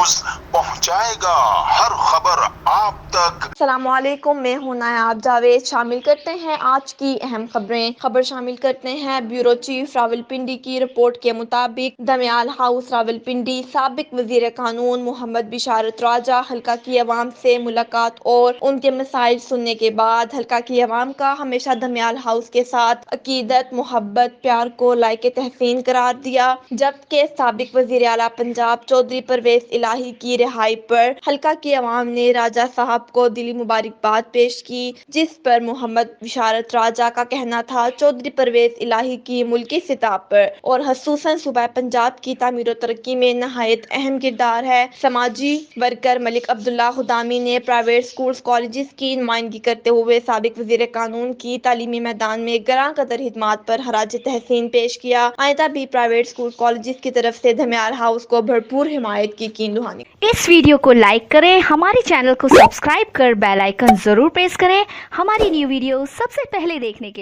News पहुंचाएगा हर खबर आप तक। अस्सलामुअलैकुम, मैं हूं नायाब जावेद। शामिल करते हैं आज की अहम खबर शामिल करते हैं। ब्यूरो चीफ रावलपिंडी की रिपोर्ट के मुताबिक दमियाल हाउस रावलपिंडी साबिक वजीर कानून मोहम्मद बिशारत राजा हल्का की अवाम से मुलाकात और उनके मसाइल सुनने के बाद हल्का की अवाम का हमेशा दमियाल हाउस के साथ अकीदत, मोहब्बत, प्यार को लायक तहसीन करार दिया। जबकि साबिक वजीर आला पंजाब चौधरी परवेज इलाही की रिहाई पर हल्का की अवाम ने राजा साहब को दिली मुबारकबाद पेश की, जिस पर मोहम्मद बिशारत राजा का कहना था चौधरी परवेज इलाही की मुल्की सतह पर और खसूसन सूबा पंजाब की तामीर और तरक्की में नहायत अहम किरदार है। समाजी वर्कर मलिक अब्दुल्ला खुदामी ने प्राइवेट स्कूल कॉलेजेस की नुमाइंदगी करते हुए साबिक वजीर कानून की तालीमी मैदान में गरां कदर खिदमात पर खराज तहसीन पेश किया। आइंदा भी प्राइवेट स्कूल कॉलेजेस की तरफ से दमियाल हाउस को भरपूर हिमायत की यकीन दहानी। इस वीडियो को लाइक करें, हमारे चैनल को सब्सक्राइब कर बेल आइकन जरूर प्रेस करें हमारी न्यू वीडियो सबसे पहले देखने के लिए।